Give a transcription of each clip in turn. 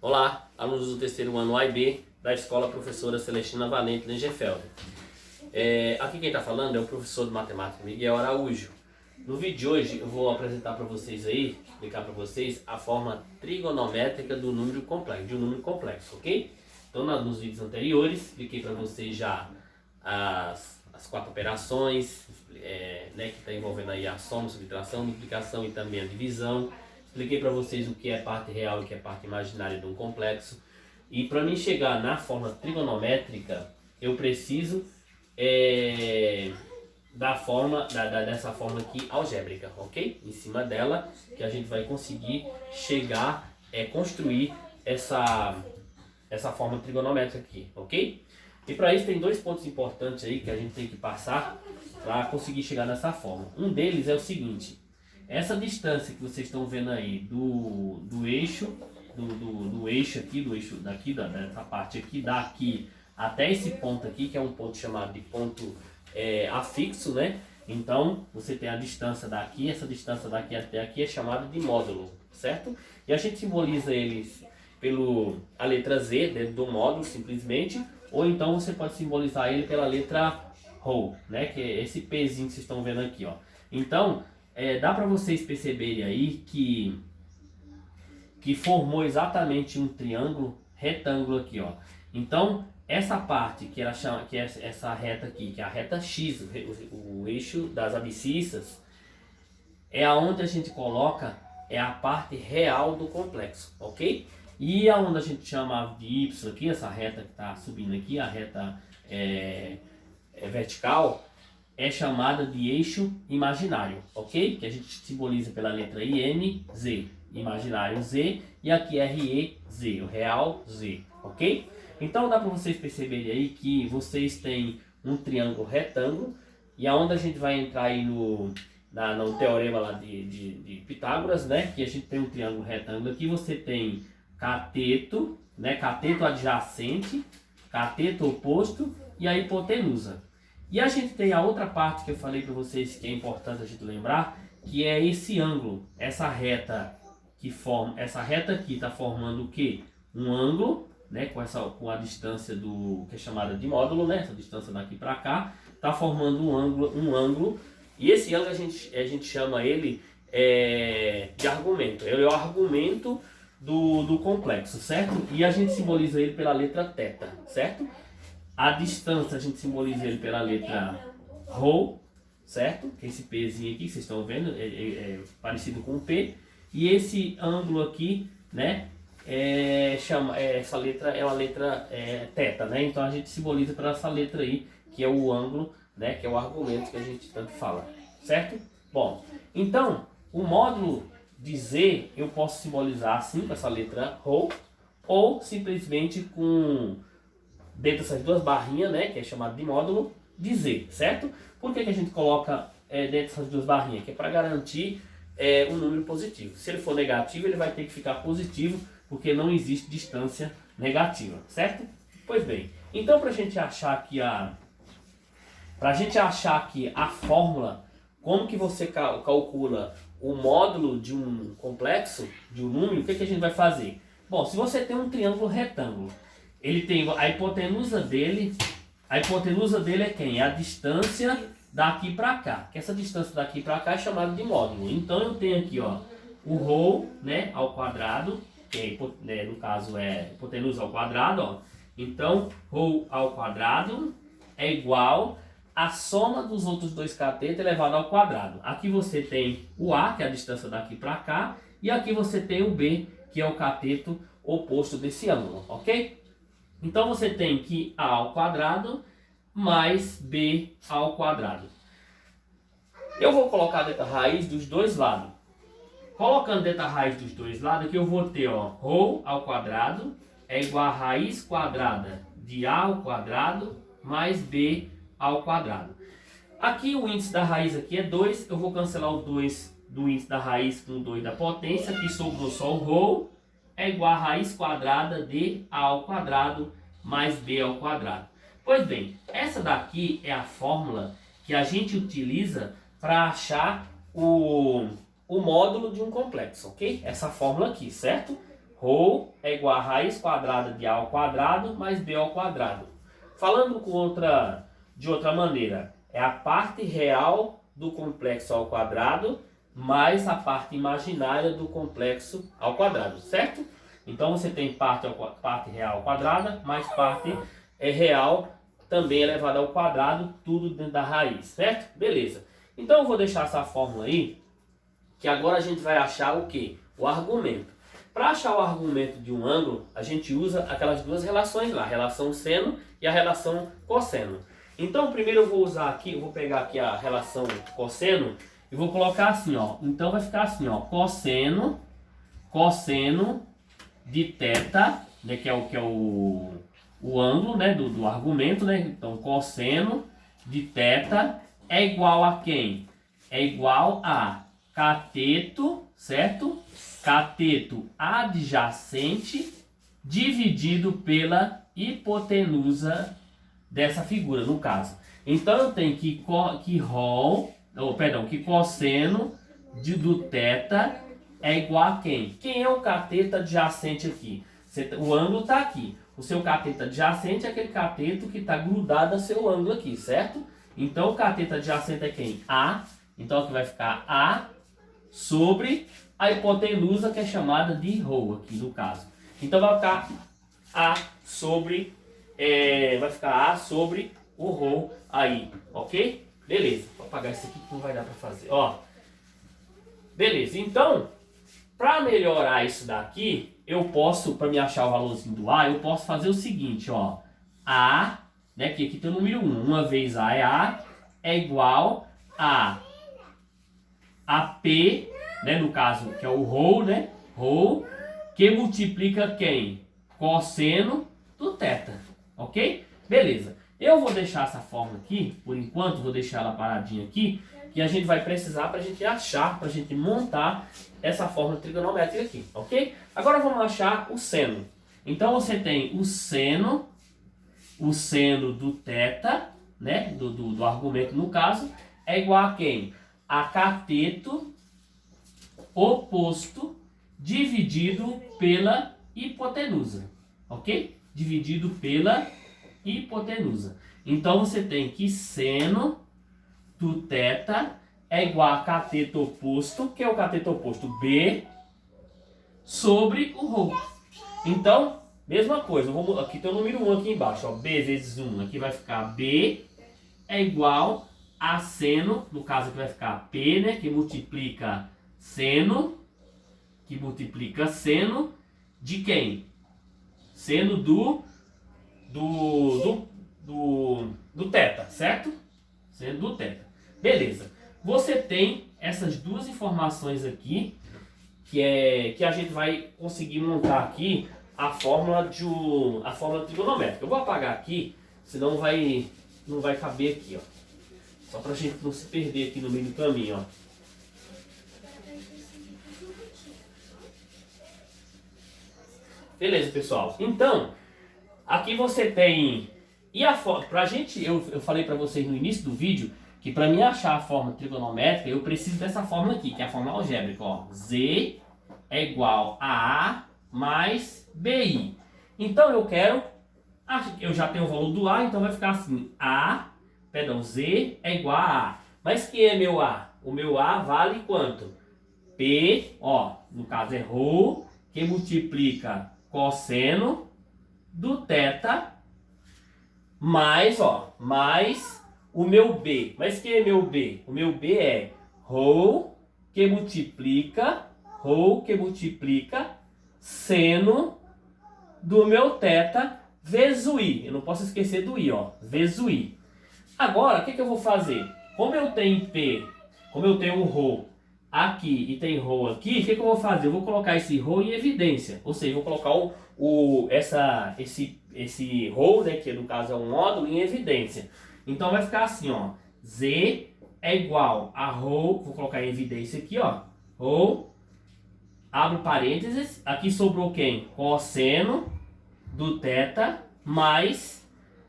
Olá, alunos do terceiro ano A e B da Escola Professora Celestina Valente Lengenfeld. Aqui quem está falando é o professor de matemática Miguel Araújo. No vídeo de hoje eu vou apresentar para vocês aí, explicar para vocês a forma trigonométrica do número complexo, de um número complexo, ok? Então nos vídeos anteriores expliquei para vocês já as quatro operações, que está envolvendo aí a soma, subtração, multiplicação e também a divisão. Expliquei para vocês o que é parte real e o que é parte imaginária de um complexo. E para mim chegar na forma trigonométrica, eu preciso dessa forma aqui algébrica, ok? Em cima dela que a gente vai conseguir chegar, construir essa forma trigonométrica aqui, ok? E para isso tem dois pontos importantes aí que a gente tem que passar para conseguir chegar nessa forma. Um deles é o seguinte: essa distância que vocês estão vendo aí do eixo, do eixo aqui, dessa parte aqui, daqui até esse ponto aqui, que é um ponto chamado de ponto afixo, né? Então, você tem a distância daqui, essa distância daqui até aqui é chamada de módulo, certo? E a gente simboliza eles a letra Z dentro do módulo, simplesmente, ou então você pode simbolizar ele pela letra ρ, né? Que é esse Pzinho que vocês estão vendo aqui, ó. Então, dá para vocês perceberem aí que formou exatamente um triângulo retângulo aqui, ó. Então, essa parte que é essa reta aqui, que é a reta X, o eixo das abscissas, é aonde a gente coloca a parte real do complexo, ok? E aonde a gente chama de Y aqui, essa reta que está subindo aqui, a reta vertical, é chamada de eixo imaginário, ok? Que a gente simboliza pela letra IN, Z, imaginário Z, e aqui RE, Z, o real Z, ok? Então dá para vocês perceberem aí que vocês têm um triângulo retângulo, e aonde a gente vai entrar aí no teorema lá de Pitágoras, né? Que a gente tem um triângulo retângulo aqui, você tem cateto, né? Cateto adjacente, cateto oposto e a hipotenusa. E a gente tem a outra parte que eu falei para vocês que é importante a gente lembrar, que é esse ângulo, essa reta aqui está formando o quê? Um ângulo, né, com a distância que é chamada de módulo, né, essa distância daqui para cá, está formando um ângulo, e esse ângulo a gente chama ele de argumento. Ele é o argumento do complexo, certo? E a gente simboliza ele pela letra θ, certo? A distância a gente simboliza ele pela letra ρ, certo? Que é esse Pzinho aqui que vocês estão vendo, é parecido com o P. E esse ângulo aqui, né? Essa letra é uma letra θ, né? Então a gente simboliza por essa letra aí, que é o ângulo, né? Que é o argumento que a gente tanto fala, certo? Bom, então o módulo de Z eu posso simbolizar assim com essa letra ρ, ou simplesmente dentro dessas duas barrinhas, né, que é chamado de módulo de Z, certo? Por que a gente coloca dentro dessas duas barrinhas? Que é para garantir um número positivo. Se ele for negativo, ele vai ter que ficar positivo, porque não existe distância negativa, certo? Pois bem, então para a gente achar aqui a fórmula, como que você calcula o módulo de um complexo, de um número, o que a gente vai fazer? Bom, se você tem um triângulo retângulo, ele tem a hipotenusa dele. A hipotenusa dele é quem? É a distância daqui para cá. Que essa distância daqui para cá é chamada de módulo. Então eu tenho aqui, ó, o ρ, né, ao quadrado, que no caso é hipotenusa ao quadrado, ó. Então ρ ao quadrado é igual a soma dos outros dois catetos elevado ao quadrado. Aqui você tem o A, que é a distância daqui para cá, e aqui você tem o B, que é o cateto oposto desse ângulo, ok? Então você tem que A ao quadrado mais B ao quadrado. Eu vou colocar dentro da raiz dos dois lados. Colocando dentro da raiz dos dois lados, aqui eu vou ter, ó, ρ ao quadrado é igual a raiz quadrada de A ao quadrado mais B ao quadrado. Aqui o índice da raiz aqui é 2, eu vou cancelar o 2 do índice da raiz com o 2 da potência, aqui sobrou só o ρ, é igual a raiz quadrada de A ao quadrado mais B ao quadrado. Pois bem, essa daqui é a fórmula que a gente utiliza para achar o módulo de um complexo, ok? Essa fórmula aqui, certo? Rho é igual a raiz quadrada de A ao quadrado mais B ao quadrado. Falando de outra maneira, é a parte real do complexo ao quadrado mais a parte imaginária do complexo ao quadrado, certo? Então você tem parte real quadrada mais parte real também elevada ao quadrado, tudo dentro da raiz, certo? Beleza. Então eu vou deixar essa fórmula aí, que agora a gente vai achar o quê? O argumento. Para achar o argumento de um ângulo, a gente usa aquelas duas relações lá, a relação seno e a relação cosseno. Então primeiro eu vou usar aqui, eu vou pegar aqui a relação cosseno e vou colocar assim, ó. Então vai ficar assim, ó, cosseno de θ, né, que é o ângulo, né, do argumento, né? Então cosseno de θ é igual a quem? É igual a cateto, certo? Cateto adjacente dividido pela hipotenusa dessa figura, no caso. Então eu tenho que cosseno do θ é igual a quem? Quem é o cateto adjacente aqui? O ângulo está aqui. O seu cateto adjacente é aquele cateto que está grudado ao seu ângulo aqui, certo? Então o cateto adjacente é quem? A. Então aqui vai ficar A sobre a hipotenusa, que é chamada de Rho aqui no caso. Então vai ficar A sobre o Rho aí, ok? Beleza. Vou apagar isso aqui que não vai dar para fazer. Ó, beleza. Então, para melhorar isso daqui, eu posso, para me achar o valorzinho do A, eu posso fazer o seguinte, ó. A, né, que aqui tem o número 1. Uma vez A é A, é igual a P, né, no caso, que é o Rho, né? Rho, que multiplica quem? Cosseno do θ, ok? Beleza. Eu vou deixar essa fórmula aqui, por enquanto, vou deixar ela paradinha aqui, que a gente vai precisar para a gente achar, para a gente montar essa fórmula trigonométrica aqui, ok? Agora vamos achar o seno. Então você tem o seno do θ, né, do argumento no caso, é igual a quem? A cateto oposto dividido pela hipotenusa, ok? Dividido pela hipotenusa. Então você tem que seno do θ é igual a cateto oposto, que é o cateto oposto B, sobre o Rho. Então, mesma coisa, aqui tem o número 1 aqui embaixo, ó, B vezes 1, aqui vai ficar B é igual a seno, no caso aqui vai ficar P, né, que multiplica seno de quem? Seno do θ, certo? Seno do θ. Beleza. Você tem essas duas informações aqui, que a gente vai conseguir montar aqui a fórmula trigonométrica. Eu vou apagar aqui, senão não vai caber aqui, ó. Só pra gente não se perder aqui no meio do caminho, ó. Beleza, pessoal. Então, aqui você tem... E pra gente, eu falei pra vocês no início do vídeo que para mim achar a forma trigonométrica, eu preciso dessa fórmula aqui, que é a fórmula algébrica, ó. Z é igual a A mais BI. Então eu já tenho o valor do A, então vai ficar assim, Z é igual a A. Mas quem é meu A? O meu A vale quanto? P, ó, no caso é Rho, que multiplica cosseno do θ, mais o meu B. Mas quem é meu B? O meu B é Rho que multiplica seno do meu θ vezes o I. Eu não posso esquecer do I, ó, vezes o I. Agora, o que eu vou fazer? Como eu tenho o Rho aqui e tem Rho aqui, o que eu vou fazer? Eu vou colocar esse Rho em evidência. Ou seja, eu vou colocar esse Rho, né, que no caso é um módulo, em evidência. Então vai ficar assim, ó. Z é igual a Rho, vou colocar em evidência aqui, ó. Rho, abro parênteses, aqui sobrou quem? Cosseno do θ, mais,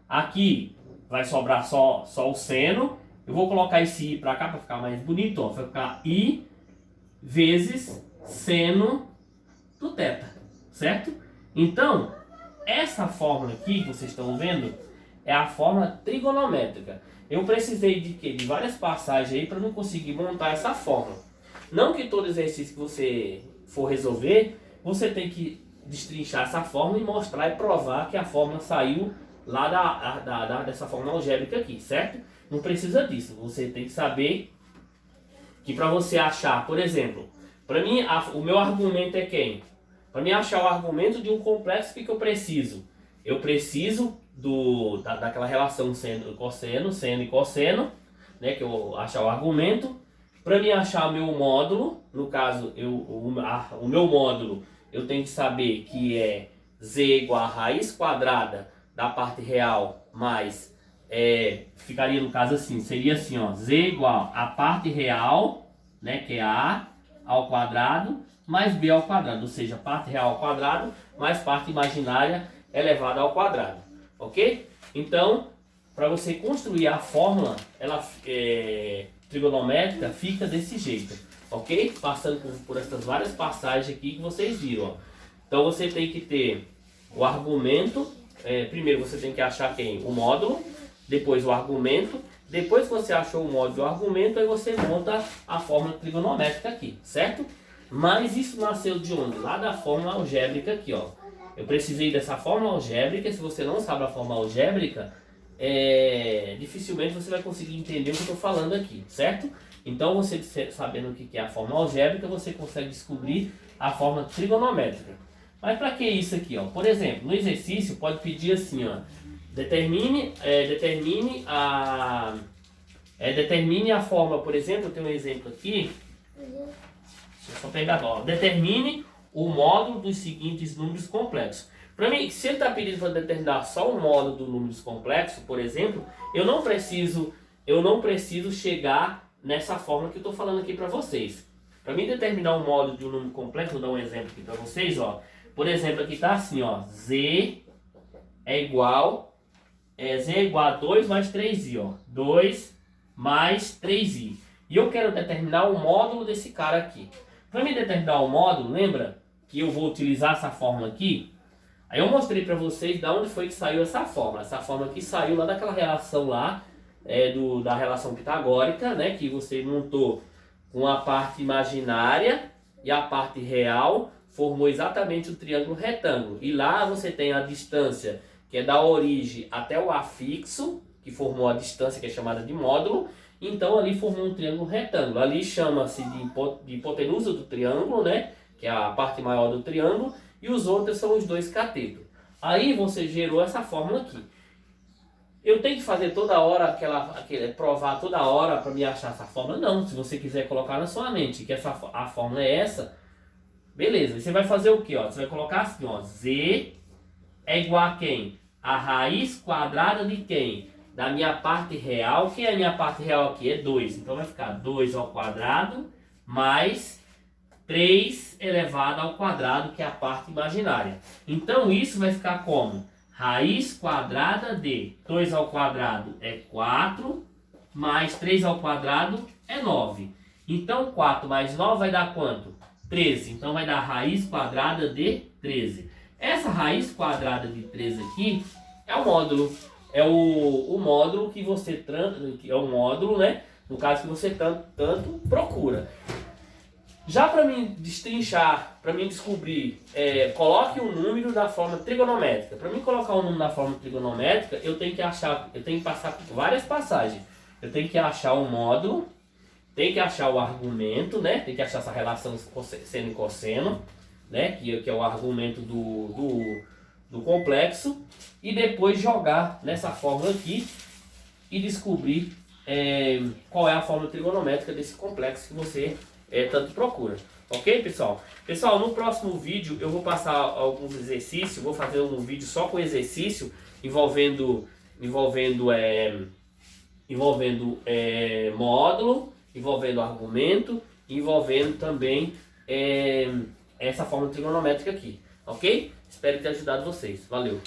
aqui vai sobrar só o seno. Eu vou colocar esse I para cá para ficar mais bonito, ó. Vai ficar I vezes seno do θ, certo? Então, essa fórmula aqui que vocês estão vendo é a fórmula trigonométrica. Eu precisei de quê? De várias passagens aí para não conseguir montar essa fórmula. Não que todo exercício que você for resolver, você tem que destrinchar essa fórmula e mostrar e provar que a fórmula saiu lá dessa fórmula algébrica aqui, certo? Não precisa disso. Você tem que saber que para você achar, por exemplo, para mim o meu argumento é quem? Para mim achar o argumento de um complexo, o que eu preciso? Eu preciso daquela relação seno e cosseno, né, que eu achar o argumento. Para mim achar o meu módulo, no caso o meu módulo, eu tenho que saber que é z igual a raiz quadrada da parte real mais, ficaria no caso assim, seria assim, ó, z igual a parte real, né, que é a ao quadrado, mais b ao quadrado, ou seja, parte real ao quadrado mais parte imaginária elevada ao quadrado, ok? Então, para você construir a fórmula, ela trigonométrica fica desse jeito, ok? Passando por essas várias passagens aqui que vocês viram, ó. Então você tem que ter o argumento, primeiro você tem que achar quem? O módulo, depois o argumento, depois que você achou o módulo e o argumento, aí você monta a fórmula trigonométrica aqui, certo? Mas isso nasceu de onde? Lá da fórmula algébrica aqui, ó. Eu precisei dessa fórmula algébrica. Se você não sabe a fórmula algébrica, dificilmente você vai conseguir entender o que eu estou falando aqui, certo? Então, você sabendo o que é a fórmula algébrica, você consegue descobrir a fórmula trigonométrica. Mas para que isso aqui, ó? Por exemplo, no exercício pode pedir assim, ó, determine a fórmula, por exemplo, eu tenho um exemplo aqui. Deixa eu só pegar, ó, determine o módulo dos seguintes números complexos. Para mim, se ele está pedindo para determinar só o módulo dos números complexos, por exemplo, eu não preciso chegar nessa fórmula que eu estou falando aqui para vocês. Para mim determinar o módulo de um número complexo, vou dar um exemplo aqui para vocês, ó. Por exemplo, aqui está assim, ó, z é igual a 2 mais 3i, ó, 2 mais 3i. E eu quero determinar o módulo desse cara aqui. Para me determinar o módulo, lembra que eu vou utilizar essa fórmula aqui? Aí eu mostrei para vocês de onde foi que saiu essa fórmula. Essa fórmula aqui saiu lá daquela relação lá, da relação pitagórica, né? Que você montou com a parte imaginária e a parte real, formou exatamente o triângulo retângulo. E lá você tem a distância, que é da origem até o afixo, que formou a distância que é chamada de módulo. Então ali formou um triângulo retângulo. Ali chama-se de hipotenusa do triângulo, né? Que é a parte maior do triângulo. E os outros são os dois catetos. Aí você gerou essa fórmula aqui. Eu tenho que fazer toda hora, provar toda hora para me achar essa fórmula? Não. Se você quiser colocar na sua mente que a fórmula é essa, beleza. E você vai fazer o quê? Ó? Você vai colocar assim, ó, z é igual a quem? A raiz quadrada de quem? Da minha parte real. Quem é a minha parte real aqui? É 2. Então vai ficar 2 ao quadrado mais 3 elevado ao quadrado, que é a parte imaginária. Então isso vai ficar como? Raiz quadrada de 2 ao quadrado é 4, mais 3 ao quadrado é 9. Então 4 mais 9 vai dar quanto? 13. Então vai dar raiz quadrada de 13. Essa raiz quadrada de 13 aqui é o módulo. É o módulo que você é o módulo, né? No caso que você tanto procura. Já para mim destrinchar, para mim descobrir, coloque um número da forma trigonométrica. Para mim colocar um número na forma trigonométrica, eu tenho que passar por várias passagens. Eu tenho que achar o módulo, tenho que achar o argumento, né? Tem que achar essa relação seno e cosseno, né? Que é o argumento do complexo, e depois jogar nessa fórmula aqui e descobrir qual é a fórmula trigonométrica desse complexo que você tanto procura. Ok, pessoal? Pessoal, no próximo vídeo eu vou passar alguns exercícios, vou fazer um vídeo só com exercício envolvendo módulo, envolvendo argumento, envolvendo também essa fórmula trigonométrica aqui. Ok? Espero ter ajudado vocês. Valeu!